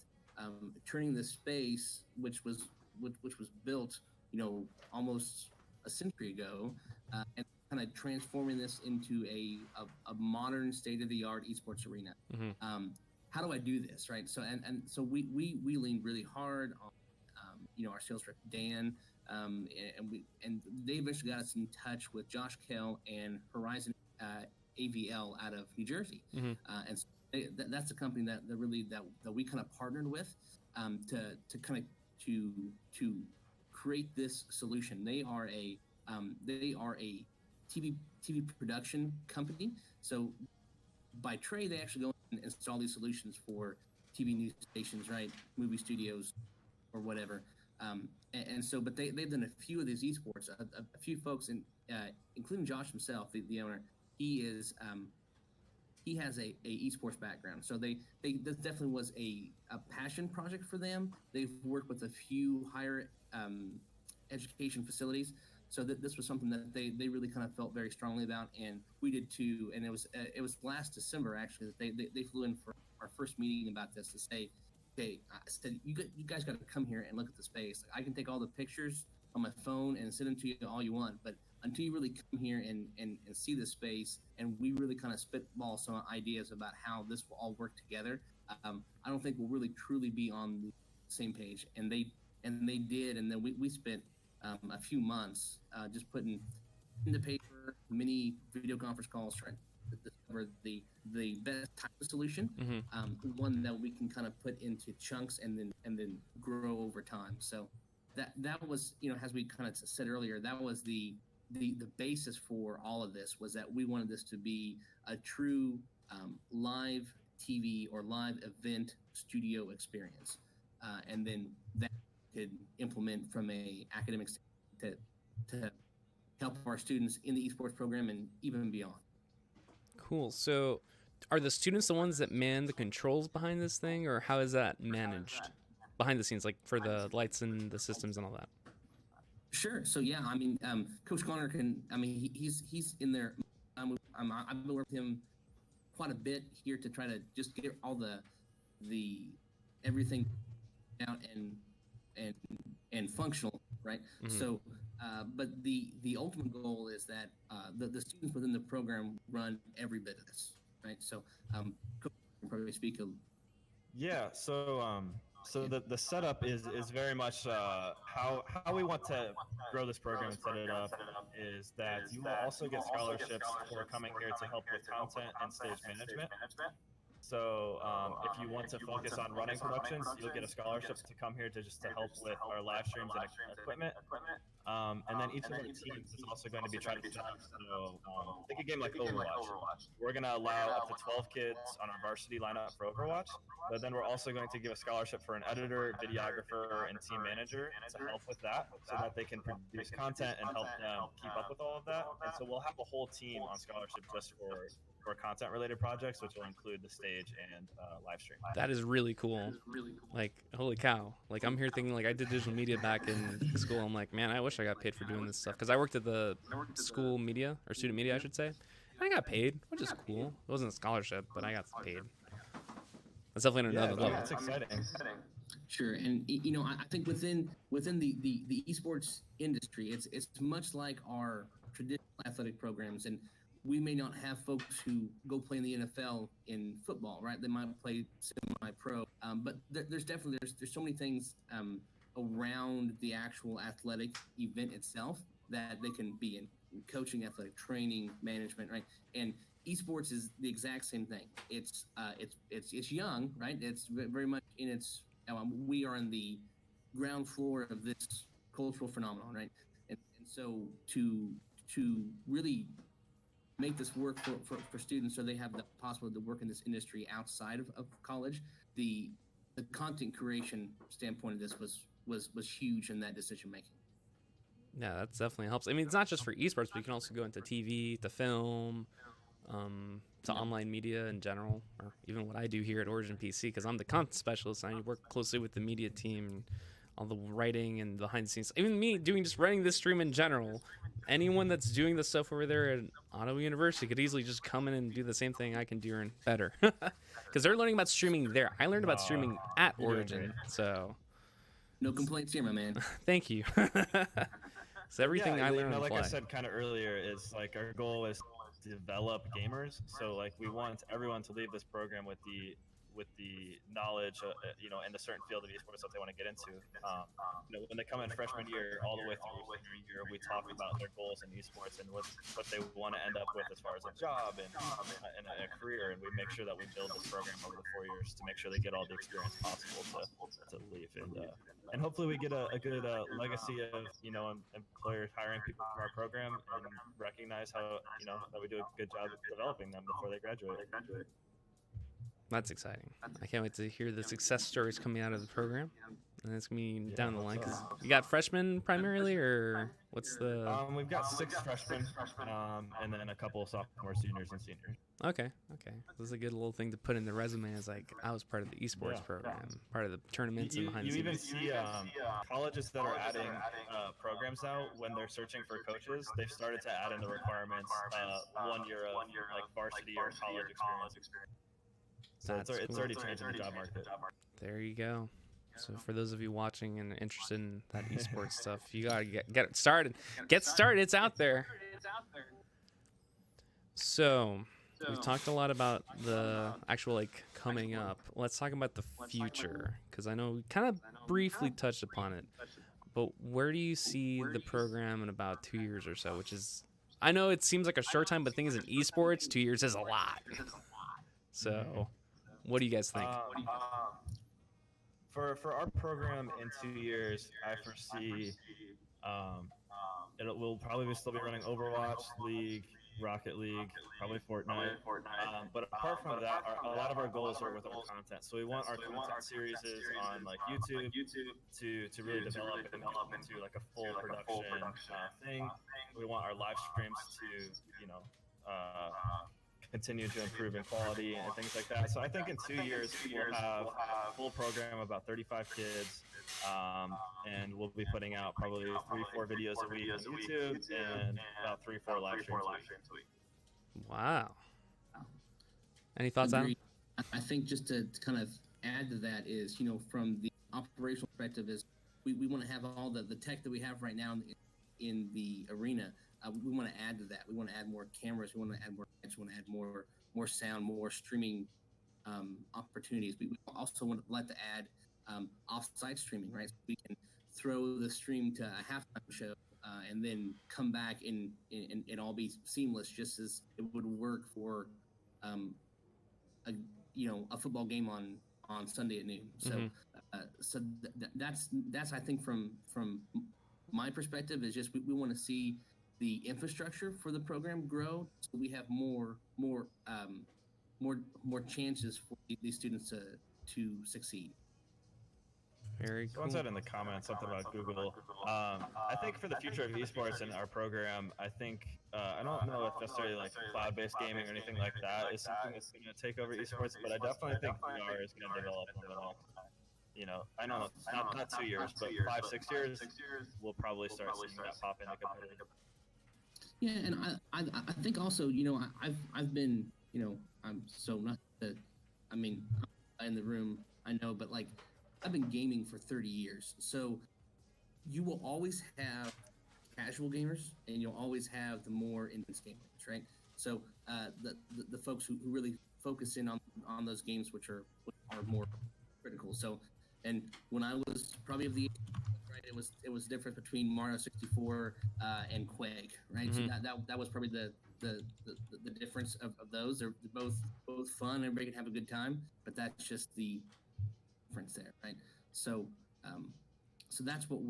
turning this space, which was built, almost a century ago, and kind of transforming this into a modern state-of-the-art esports arena. Mm-hmm. How do I do this, right? So so we leaned really hard on our sales rep Dan, and they eventually got us in touch with Josh Kell and Horizon AVL out of New Jersey. Mm-hmm. And so that's a company that we kind of partnered with to kind of to create this solution. They are a TV production company. So by trade, they actually go and install these solutions for TV news stations, right, movie studios, or whatever. But they've done a few of these esports. A few folks, including Josh himself, the owner. He has a esports background, so this definitely was a passion project for them. They've worked with a few higher education facilities, so this was something that they really kind of felt very strongly about, and we did too. And it was last December actually that they flew in for our first meeting about this to say, okay, I said you guys got to come here and look at the space. I can take all the pictures on my phone and send them to you all you want, but until you really come here and see the space, and we really kind of spitball some ideas about how this will all work together, I don't think we'll really truly be on the same page. And they did, and then we spent a few months just putting in the paper, many video conference calls, trying to discover the best type of solution, mm-hmm. One that we can kind of put into chunks and then grow over time. So that was, as we kind of said earlier, that was the basis for all of this, was that we wanted this to be a true live TV or live event studio experience, and then that could implement from a academic standpoint to help our students in the esports program and even beyond. Cool. So are the students the ones that man the controls behind this thing, or how is that managed? behind the scenes, like for the lights and the systems and all that? Sure. So yeah, I mean, Coach Connor can. I mean, he's in there. I've been working with him quite a bit here to try to just get all the everything out and functional, right? Mm-hmm. So, but the ultimate goal is that the students within the program run every bit of this, right? So, Coach can probably speak a Yeah, so the setup is very much how we want to grow this program and set it up is that you will also get scholarships for coming here to help with content and stage management. So if you want to focus on running productions, you'll get a scholarship to come here to help with our live streams and equipment. And then each of our teams is also going to be trying to set up. So think a game like Overwatch. We're going to allow up to 12 kids on our varsity lineup for Overwatch, but then we're also going to give a scholarship for an editor, videographer, and team manager to help with that so that they can produce content and help them keep up with all of that. And so we'll have a whole team on scholarship just for content related projects, which will include the stage and live stream. That is really cool. Like, holy cow. Like, I'm here thinking, like, I did digital media back in school. I'm like, man, I wish I got paid for doing this stuff. Because I worked at the school media, or student media, I should say. I got paid, which is cool. It wasn't a scholarship, but I got paid. That's definitely another level. That's exciting. Sure, and you know, I think within the esports industry, it's much like our traditional athletic programs, and we may not have folks who go play in the NFL in football, right? They might play semi-pro, but there's definitely there's so many things around the actual athletic event itself that they can be in coaching, athletic training, management, right? And esports is the exact same thing. It's young, right? It's very much in its. We are in the ground floor of this cultural phenomenon, right? And so to really make this work for students so they have the possibility to work in this industry outside of college, the content creation standpoint of this was huge in that decision making. Yeah, that definitely helps. I mean, it's not just for esports, but you can also go into TV, to film, to online media in general, or even what I do here at Origin PC, because I'm the content specialist and I work closely with the media team, all the writing and behind the scenes. Even me doing just running this stream in general. Anyone that's doing the stuff over there at Ottawa University could easily just come in and do the same thing I can do and better, because they're learning about streaming there. I learned about streaming at Origin, so no complaints here, my man. Thank you. So everything I learned on the like fly. I said kind of earlier, is like our goal is to develop gamers. So like we want everyone to leave this program with the knowledge, in the certain field of esports that they want to get into. When they come in freshman year all the way through senior year, we talk about their goals in esports and what they want to end up with as far as a job and a career, and we make sure that we build this program over the 4 years to make sure they get all the experience possible to leave, and hopefully we get a good legacy of employers hiring people from our program and recognize how that we do a good job of developing them before they graduate. That's exciting. I can't wait to hear the success stories coming out of the program. And it's going to be down the line. Cause you got freshmen primarily, or what's the... We've got 6 freshmen, and then a couple of sophomores, juniors, and seniors. Okay. This is a good little thing to put in the resume, as like, I was part of the esports program, part of the tournaments and behind the scenes. You even see colleges that are adding programs now, when they're searching for coaches, they've started to add in the requirements 1 year of like varsity or college experience. So it's already changing the job market. There you go. So for those of you watching and interested in that esports stuff, you gotta get it started. Get started. It's out there. So we've talked a lot about the actual coming up. Let's talk about the future, because I know we kind of briefly touched upon it. But where do you see the program in about 2 years or so? Which is, I know it seems like a short time, but the thing is, in esports, 2 years is a lot. So what do you guys think? For our program in 2 years, I foresee we'll probably still be running Overwatch, League, Rocket League, probably Fortnite. But apart from that, a lot of our goals are with our content. So we want our content series on like YouTube to really develop and get into like a full production thing. We want our live streams to continue to improve in quality and things like that. So I think in 2 years we'll have a full program of about 35 kids, and we'll be putting out probably 3-4 videos a week on YouTube and about 3-4 live streams a week. Wow. Any thoughts, Adam? Agreed. I think just to kind of add to that is, from the operational perspective is we want to have all the tech that we have right now in the arena. We want to add to that. We want to add more cameras. We want to add more lights. We want to add more sound, more streaming opportunities. We also want to like to add off-site streaming, right? So we can throw the stream to a halftime show and then come back and all be seamless, just as it would work for a football game on Sunday at noon. So that's I think from my perspective is just we want to see the infrastructure for the program grow, so we have more chances for these students to succeed. Very cool. Someone said in the comments something about Google. I think for the future of esports in our program, I think I don't know if necessarily like cloud-based gaming or anything like that is something that's going to take over esports, but I definitely think VR is going to develop over the next, I don't know, not 2 years, but 5-6 years, we'll probably start seeing that pop into competitive. Yeah, and I think also, I've been, I'm so not that, I'm in the room, I know, but like I've been gaming for 30 years. So you will always have casual gamers and you'll always have the more intense gamers, right? So the folks who really focus in on those games which are more critical. So, and when I was probably of the age, right, it was different between Mario 64 and Quake, right? Mm-hmm. So that was probably the difference of those. They're both fun. Everybody can have a good time, but that's just the difference there, right? So so that's what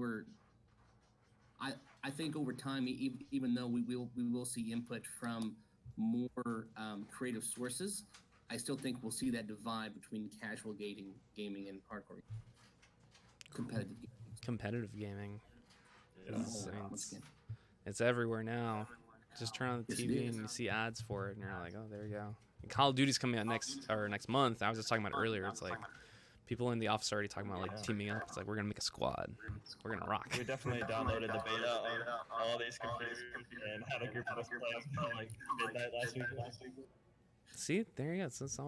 I think over time, even though we will see input from more creative sources, I still think we'll see that divide between casual gaming and hardcore competitive gaming. Yeah. It's everywhere now. Just turn on the TV and you see ads for it, and you're like, oh, there you go. And Call of Duty's coming out next month. I was just talking about it earlier. It's like people in the office are already talking about like teaming up. It's like we're gonna make a squad. We're gonna rock. We definitely downloaded the beta on all these computers and had a group of us play until like midnight last week. See, there you go. So it's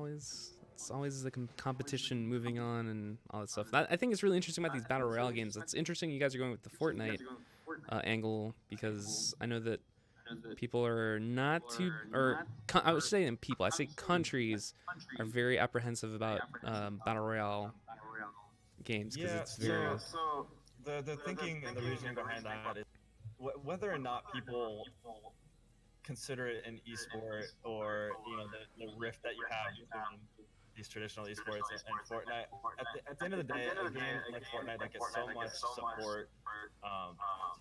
always the competition moving on and all that stuff. I think it's really interesting about these battle royale games. It's interesting you guys are going with the Fortnite angle, because I know that people are not too, or I would say people, I say countries are very apprehensive about battle royale games because it's very. So the thinking and the reasoning behind that is whether or not people consider it an esport, or the rift that you have between these traditional esports and Fortnite. At the end of the day, a game like Fortnite that gets so much support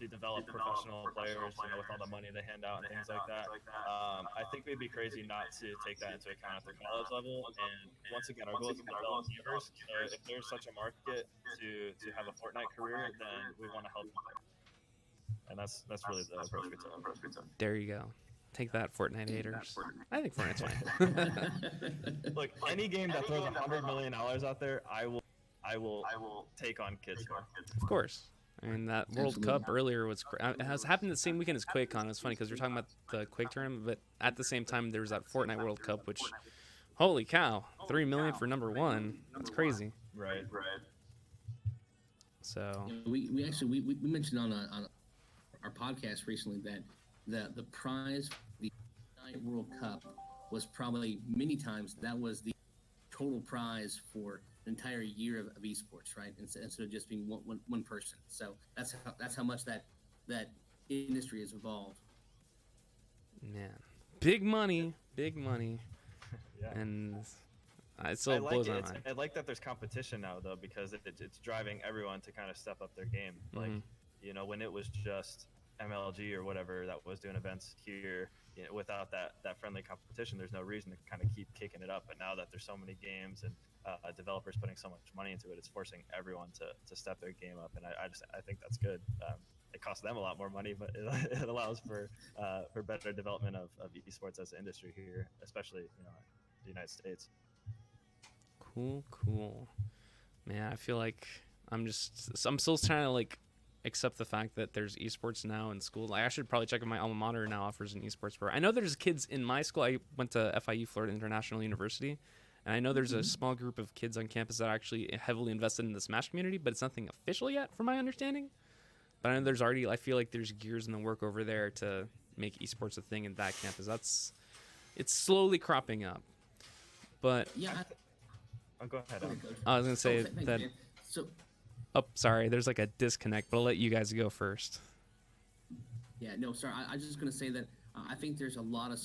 to develop professional players, with all the money they hand out and things like that. I think we'd be crazy not to take that into account at the college level. And once again, our goal is to develop gamers. So if there's such a market to have a Fortnite career, then we want to help them. And that's really the approach we took. There you go. Take that, Fortnite haters. I think Fortnite's fine. Look, any game that throws $100 million out there, I will take on kids. Of course. I mean, that World Cup earlier it has happened the same weekend as QuakeCon. It's funny because we're talking about the Quake tournament, but at the same time there was that Fortnite World Cup, which, holy cow, 3 million for number one. That's crazy. Right. So we actually mentioned on our podcast recently that the prize for the Fortnite World Cup was probably many times that was the total prize for an entire year of esports, right? Instead of just being one person. So that's how much that industry has evolved. Man, big money. Yeah. And it still blows my mind. I like that there's competition now, though, because it's driving everyone to kind of step up their game. Like, when it was just MLG or whatever that was doing events here, without that friendly competition, there's no reason to kind of keep kicking it up. But now that there's so many games and developers putting so much money into it, it's forcing everyone to step their game up, and I think that's good. it costs them a lot more money, but it allows for better development of esports as an industry here, especially the United States. Cool. Man, I feel like I'm still trying to like accept the fact that there's esports now in school. Like, I should probably check if my alma mater now offers an esports program. I know there's kids in my school. I went to FIU, Florida International University, and I know there's a small group of kids on campus that are actually heavily invested in the Smash community, but it's nothing official yet, from my understanding. But I know I feel like there's gears in the work over there to make esports a thing in that campus. It's slowly cropping up. But Yeah. Go ahead. I was gonna say that. Man. So Oh, sorry. There's like a disconnect, but I'll let you guys go first. yeah, no, sorry. I was just gonna say that I think there's a lot of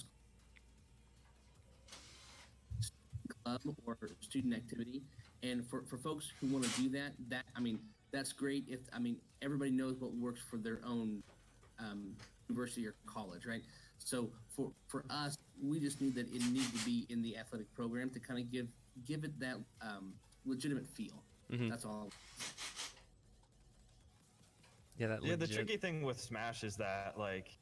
club or student activity, and for folks who want to do that, that's great. If everybody knows what works for their own university or college, right? So for us, we just knew that it needed to be in the athletic program to kind of give it that legitimate feel. Mm-hmm. That's all. Yeah, the tricky thing with Smash is that like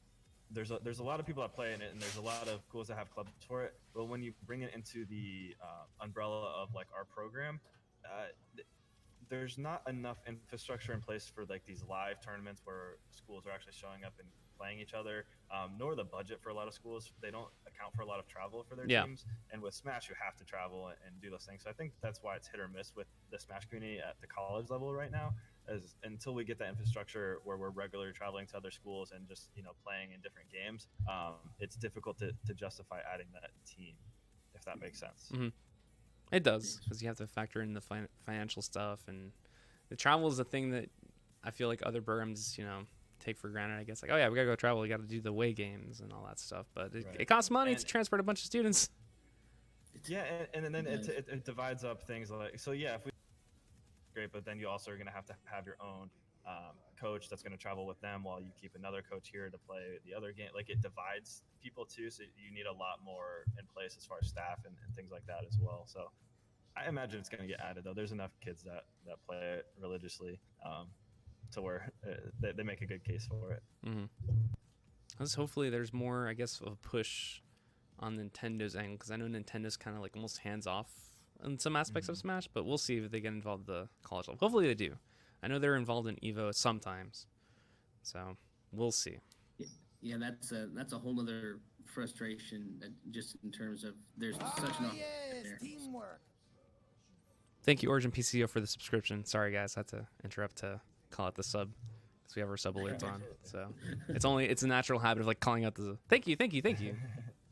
there's a lot of people that play in it, and there's a lot of schools that have clubs for it. But when you bring it into the umbrella of like our program, there's not enough infrastructure in place for like these live tournaments where schools are actually showing up and playing each other, nor the budget for a lot of schools. They don't account for a lot of travel for their teams, and with Smash you have to travel and do those things. So I think that's why it's hit or miss with the Smash community at the college level right now, as until we get that infrastructure where we're regularly traveling to other schools and just playing in different games, it's difficult to justify adding that team, if that makes sense. Mm-hmm. It does, because you have to factor in the financial stuff, and the travel is a thing that I feel like other programs take for granted. I guess like, oh yeah, we gotta go travel, we gotta do the away games and all that stuff, but it costs money to transport a bunch of students. Yeah, and then it divides up things like, so yeah, if we great, but then you also are going to have your own coach that's going to travel with them while you keep another coach here to play the other game. Like, it divides people too, so you need a lot more in place as far as staff and things like that as well. So I imagine it's going to get added, though. There's enough kids that play it religiously to where they make a good case for it. Mm-hmm. Hopefully there's more, I guess, of a push on Nintendo's end, because I know Nintendo's kind of like almost hands off in some aspects of Smash, but we'll see if they get involved at the college level. Hopefully they do. I know they're involved in Evo sometimes, so we'll see. Yeah, that's a whole other frustration, just in terms of there's such an there. Teamwork. Thank you, Origin PCO, for the subscription. Sorry guys, I had to interrupt to call out the sub because we have our sub alerts on. So it's a natural habit of like calling out the thank you.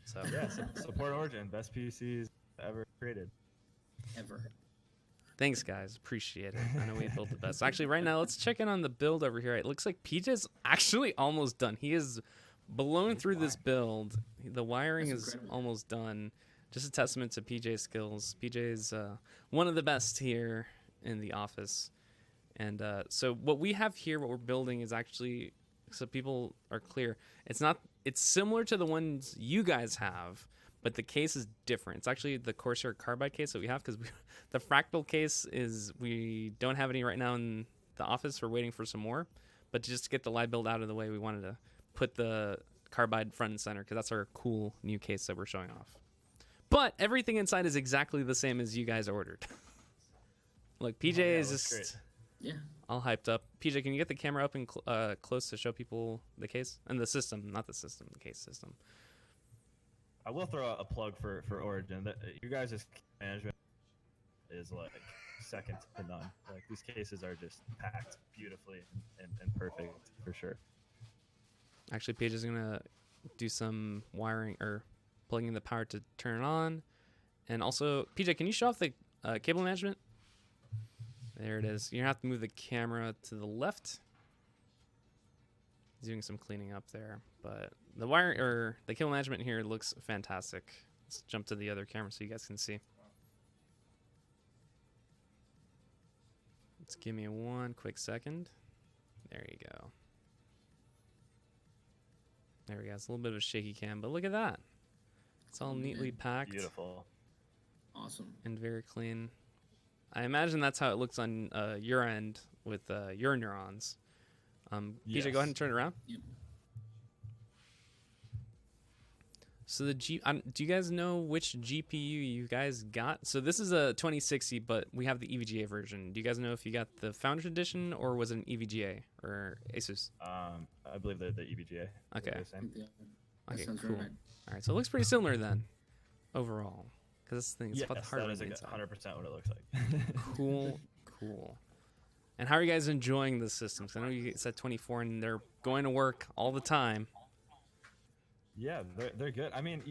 So yeah, support Origin, best PCs ever created. Ever. Thanks, guys. Appreciate it. I know we built the best. Actually, right now, let's check in on the build over here. It looks like PJ's actually almost done. He is blown through this build. The wiring is almost done. Just a testament to PJ's skills. PJ's one of the best here in the office. And so what we have here, what we're building is actually, so people are clear, it's similar to the ones you guys have, but the case is different. It's actually the Corsair Carbide case that we have, because the Fractal case we don't have any right now in the office. We're waiting for some more. But just to get the live build out of the way, we wanted to put the Carbide front and center, because that's our cool new case that we're showing off. But everything inside is exactly the same as you guys ordered. Look, PJ is just all hyped up. PJ, can you get the camera up and close to show people the case? And the system, not the system, the case system. I will throw out a plug for Origin. You guys' management is like second to none. Like, these cases are just packed beautifully and perfect for sure. Actually, Paige is gonna do some wiring or plugging the power to turn it on. And also, PJ, can you show off the cable management? There it is. You're gonna have to move the camera to the left. He's doing some cleaning up there, but the wire or the cable management here looks fantastic. Let's jump to the other camera so you guys can see. Let's give me one quick second. There you go. There we go. It's a little bit of a shaky cam, but look at that. It's all neatly packed. Beautiful. Awesome. And very clean. I imagine that's how it looks on your end with your neurons. PJ, go ahead and turn it around. Yep. So do you guys know which GPU you guys got? So this is a 2060, but we have the EVGA version. Do you guys know if you got the Founders Edition or was it an EVGA or Asus? I believe the EVGA. Okay. Yeah, that Okay, sounds cool. right. All right, so it looks pretty similar then, overall. Because this thing is about the Yes, heart that rate is inside. 100% what it looks like. Cool. And how are you guys enjoying the systems? I know you said 24 and they're going to work all the time. Yeah, they're good. I mean,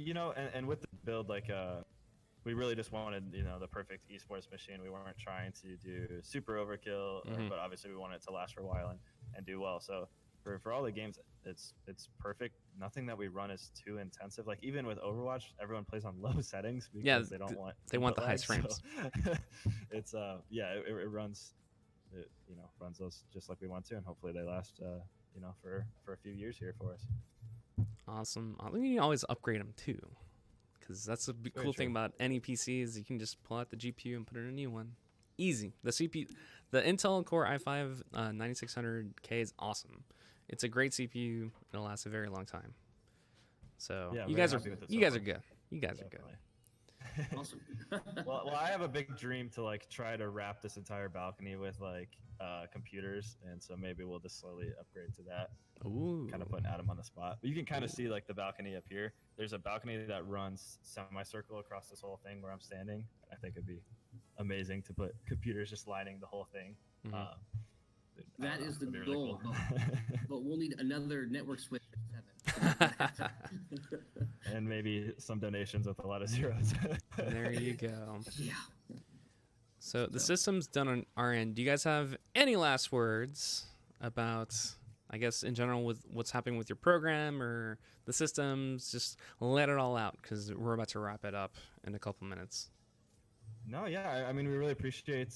and with the build, like, we really just wanted, the perfect esports machine. We weren't trying to do super overkill, but obviously we wanted it to last for a while and do well. So for all the games, it's perfect. Nothing that we run is too intensive. Like even with Overwatch, everyone plays on low settings because they don't want the highest frames. So it's it runs, runs those just like we want to, and hopefully they last, for a few years here for us. Awesome. I think you can always upgrade them too, because that's the cool thing about any PC is you can just pull out the GPU and put in a new one. Easy. The Intel Core i5 9600K is awesome. It's a great CPU. It'll last a very long time. So Yeah, you very guys are happy with it you so guys far. are good. You guys are good. Awesome. Well, I have a big dream to try to wrap this entire balcony with computers, and so maybe we'll just slowly upgrade to that. Ooh. Kind of putting Adam on the spot, but you can kind of see the balcony up here. There's a balcony that runs semicircle across this whole thing where I'm standing. I think it'd be amazing to put computers just lining the whole thing. That is the it'd be really goal, cool. but we'll need another network switch at 7. And maybe some donations with a lot of zeros. There you go. Yeah. So the system's done on our end. Do you guys have any last words about, I guess, in general, with what's happening with your program or the systems? Just let it all out because we're about to wrap it up in a couple minutes. No, yeah, I mean, we really appreciate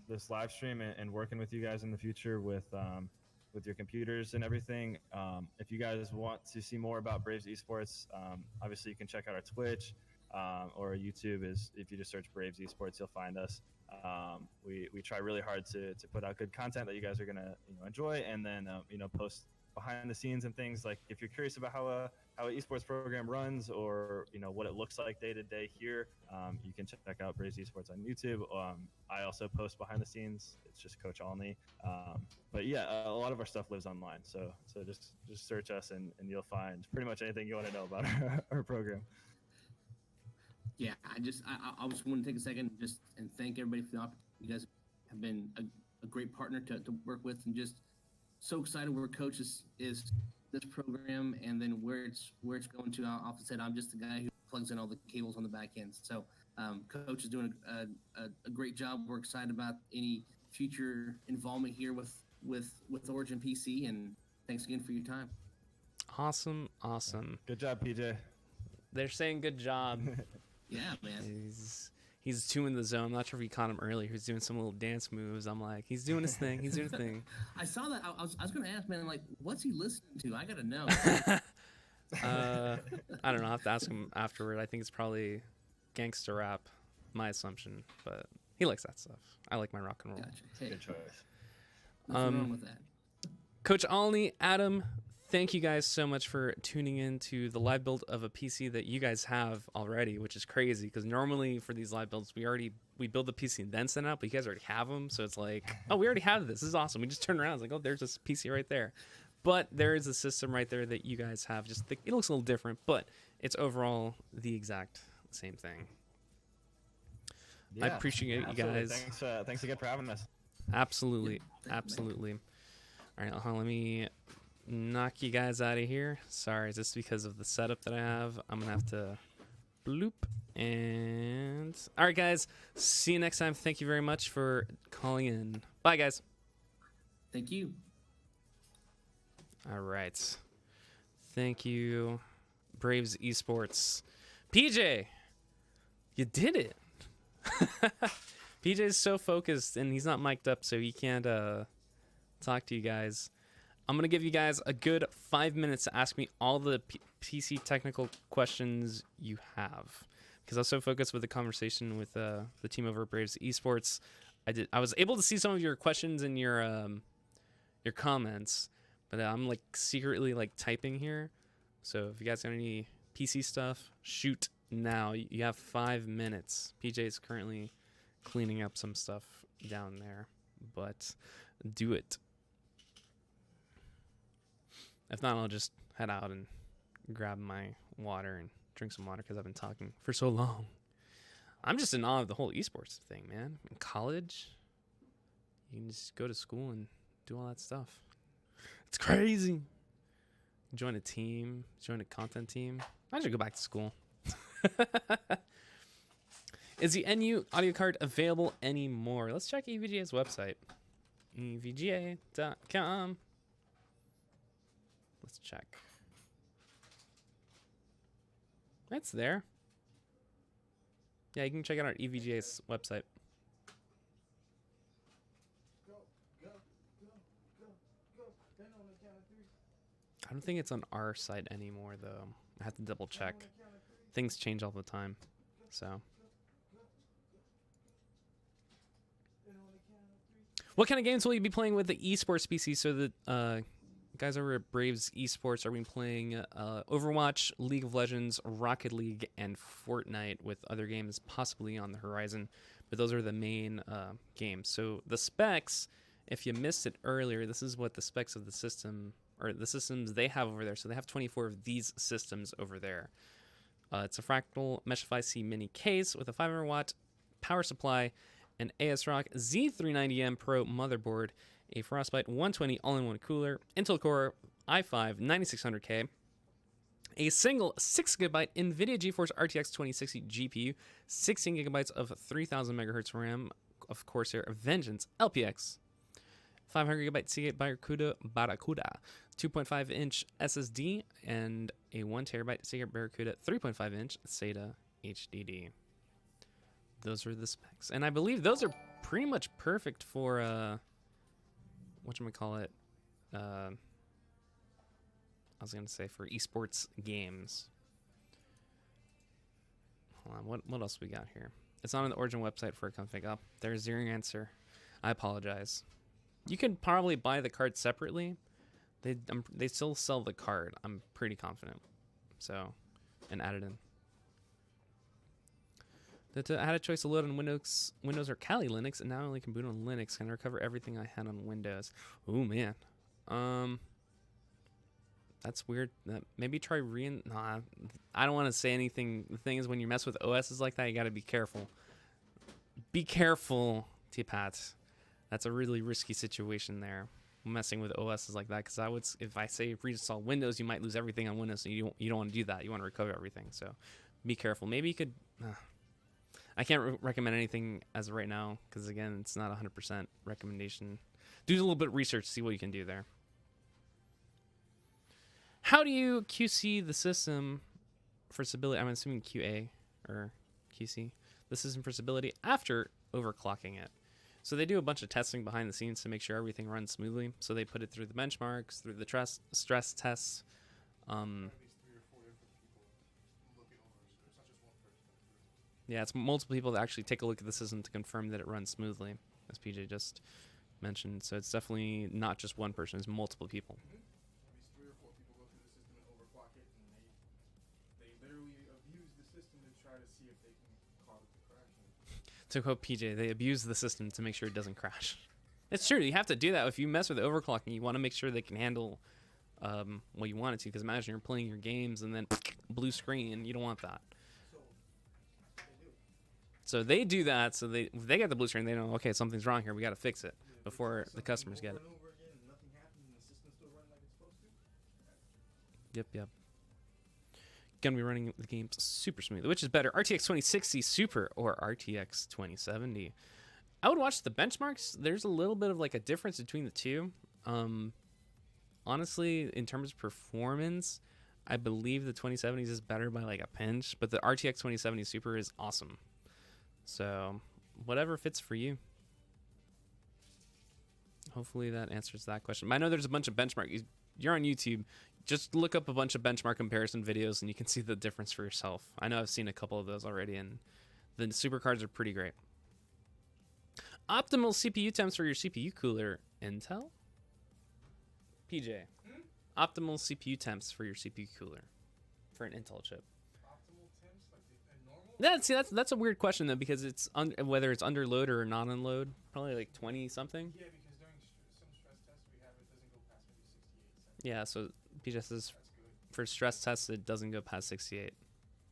this live stream and working with you guys in the future with your computers and everything. If you guys want to see more about Braves Esports, obviously you can check out our Twitch or our YouTube. If you just search Braves Esports, you'll find us. We try really hard to put out good content that you guys are gonna enjoy, and then post behind the scenes and things. Like if you're curious about how a esports program runs or what it looks like day to day here, you can check out Braves Esports on YouTube. I also post behind the scenes. It's just Coach Alney. But yeah, a lot of our stuff lives online. So just search us and you'll find pretty much anything you want to know about our program. Yeah, I just want to take a second and thank everybody for the opportunity. You guys have been a great partner to work with, and just so excited where Coach is this program and then where it's going to. I'll often said I'm just the guy who plugs in all the cables on the back end. So Coach is doing a great job. We're excited about any future involvement here with Origin PC, and thanks again for your time. Awesome. Good job, PJ. They're saying good job. Yeah, man. He's too in the zone. I'm not sure if you caught him earlier. He's doing some little dance moves. I'm like, he's doing his thing. I saw that. I was going to ask, man, like, what's he listening to? I got to know. I don't know. I'll have to ask him afterward. I think it's probably gangster rap, my assumption. But he likes that stuff. I like my rock and roll. Gotcha. Hey, Good choice. nothing wrong with that. Coach Alney, Adam, thank you guys so much for tuning in to the live build of a PC that you guys have already, which is crazy because normally for these live builds, we build the PC and then send it out, but you guys already have them. So it's like, oh, we already have this. This is awesome. We just turn around. It's like, oh, there's this PC right there. But there is a system right there that you guys have. It looks a little different, but it's overall the exact same thing. Yeah, I appreciate you guys. Thanks again for having us. Absolutely. Yeah, Absolutely. All right, let me knock you guys out of here. Sorry, just because of the setup that I have. I'm going to have to bloop. And all right, guys. See you next time. Thank you very much for calling in. Bye, guys. Thank you. All right. Thank you, Braves Esports. PJ, you did it. PJ is so focused, and he's not mic'd up, so he can't talk to you guys. I'm going to give you guys a good 5 minutes to ask me all the PC technical questions you have. Because I was so focused with the conversation with the team over at Braves Esports. I was able to see some of your questions in your your comments. But I'm like secretly like typing here. So if you guys got any PC stuff, shoot now. You have 5 minutes. PJ is currently cleaning up some stuff down there, but do it. If not, I'll just head out and grab my water and drink some water because I've been talking for so long. I'm just in awe of the whole esports thing, man. In college, you can just go to school and do all that stuff. It's crazy. Join a team, join a content team. I should go back to school. Is the NU audio card available anymore? Let's check EVGA's website. EVGA.com. Let's check. It's there. Yeah, you can check it out EVGA's website. I don't think it's on our site anymore, though. I have to double check. Things change all the time, so. What kind of games will you be playing with the esports PC? So the guys over at Braves Esports are we playing Overwatch, League of Legends, Rocket League, and Fortnite, with other games possibly on the horizon. But those are the main games. So the specs, if you missed it earlier, this is what the specs of the system, or the systems they have over there. So they have 24 of these systems over there. It's a Fractal Meshify C Mini case with a 500 watt power supply, an ASRock Z390M Pro motherboard, a Frostbite 120 all-in-one cooler, Intel Core i5 9600K, a single 6GB NVIDIA GeForce RTX 2060 GPU, 16GB of 3000 MHz RAM of Corsair Vengeance LPX, 500GB Seagate Barracuda 2.5-inch SSD, and a 1TB Seagate Barracuda 3.5-inch SATA HDD. Those are the specs, and I believe those are pretty much perfect for whatchamacallit, I was gonna say for esports games. Hold on, what else we got here? It's not on the Origin website for a config. Oh, there's your answer. I apologize. You can probably buy the card separately. They still sell the card, I'm pretty confident. So, and add it in. I had a choice to load on Windows or Kali Linux, and now I only can boot on Linux. Can I recover everything I had on Windows? Oh man, that's weird. Maybe try Nah, I don't want to say anything. The thing is, when you mess with OSs like that, you got to be careful. Be careful, T-Pat. That's a really risky situation there, messing with OSs like that. Because if I say reinstall Windows, you might lose everything on Windows, and you don't want to do that. You want to recover everything. So be careful. Maybe you could. I can't recommend anything as of right now because, again, it's not 100% recommendation. Do a little bit of research, see what you can do there. How do you QC the system for stability? I'm assuming QA or QC. The system for stability after overclocking it. So they do a bunch of testing behind the scenes to make sure everything runs smoothly. So they put it through the benchmarks, through the stress tests. Yeah, it's multiple people that actually take a look at the system to confirm that it runs smoothly, as PJ just mentioned. So it's definitely not just one person, it's multiple people. At least 3 or 4 people go through the system and overclock it, and they literally abuse the system to try to see if they can cause it to crash. To quote PJ, they abuse the system to make sure it doesn't crash. It's true, you have to do that. If you mess with overclocking, you want to make sure they can handle what you want it to, because imagine you're playing your games and then blue screen, you don't want that. So they do that, so if they get the blue screen, they know, okay, something's wrong here, we got to fix it before the customers get it. Yep. Gonna be running the games super smoothly. Which is better, RTX 2060 Super or RTX 2070? I would watch the benchmarks. There's a little bit of like a difference between the two. Honestly, in terms of performance, I believe the 2070s is better by like a pinch, but the RTX 2070 Super is awesome. So, whatever fits for you. Hopefully that answers that question. I know there's a bunch of benchmark. You're on YouTube. Just look up a bunch of benchmark comparison videos and you can see the difference for yourself. I know I've seen a couple of those already, and the super cards are pretty great. Optimal CPU temps for your CPU cooler, Intel? PJ, optimal CPU temps for your CPU cooler for an Intel chip. Optimal temps, like a normal. That's a weird question though, because it's whether it's under load or not on load. Probably like 20 something. Yeah, because during some stress tests we have, it doesn't go past maybe 68. Yeah, so PJ says That's good. for stress tests it doesn't go past 68.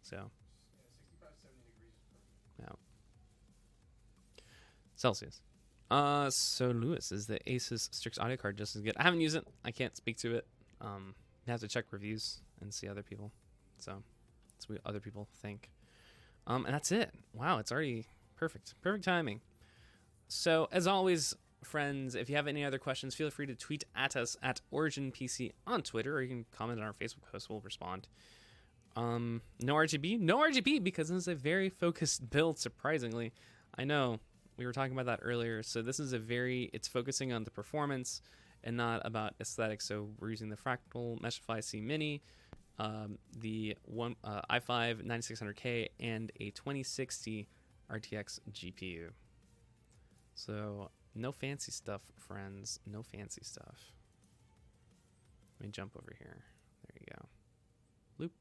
So Yeah, 65, 70 degrees is perfect. yeah. Celsius. So Lewis, is the Asus Strix audio card just as good? I haven't used it. I can't speak to it. You have to check reviews and see other people. So that's what other people think. And that's it. Wow, it's already perfect. Perfect timing. So as always, friends, if you have any other questions, feel free to tweet at us at OriginPC on Twitter, or you can comment on our Facebook post. We'll respond. No RGB? No RGB because this is a very focused build, surprisingly. I know. We were talking about that earlier. So this is it's focusing on the performance and not about aesthetics. So we're using the Fractal Meshify C Mini, the i5 9600K, and a 2060 RTX GPU. So no fancy stuff, friends. No fancy stuff. Let me jump over here. There you go. Loop.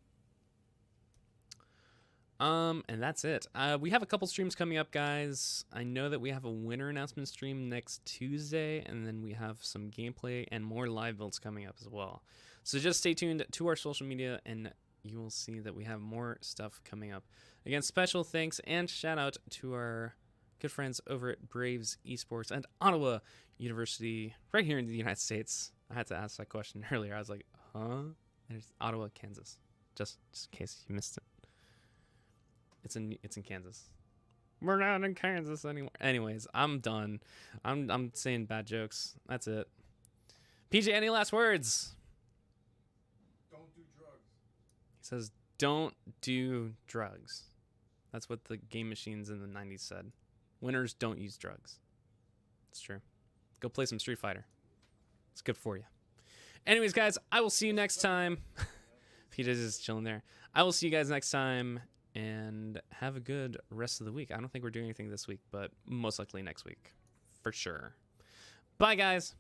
And that's it. We have a couple streams coming up, guys. I know that we have a winter announcement stream next Tuesday, and then we have some gameplay and more live builds coming up as well. So just stay tuned to our social media, and you will see that we have more stuff coming up. Again, special thanks and shout out to our good friends over at Braves Esports and Ottawa University, right here in the United States. I had to ask that question earlier. I was like, huh? There's Ottawa, Kansas. Just in case you missed it. It's in Kansas. We're not in Kansas anymore. Anyways, I'm done. I'm saying bad jokes. That's it. PJ, any last words? Don't do drugs. He says, don't do drugs. That's what the game machines in the 90s said. Winners don't use drugs. It's true. Go play some Street Fighter. It's good for you. Anyways, guys, I will see you next time. PJ's just chilling there. I will see you guys next time. And have a good rest of the week. I don't think we're doing anything this week, but most likely next week. For sure. Bye, guys.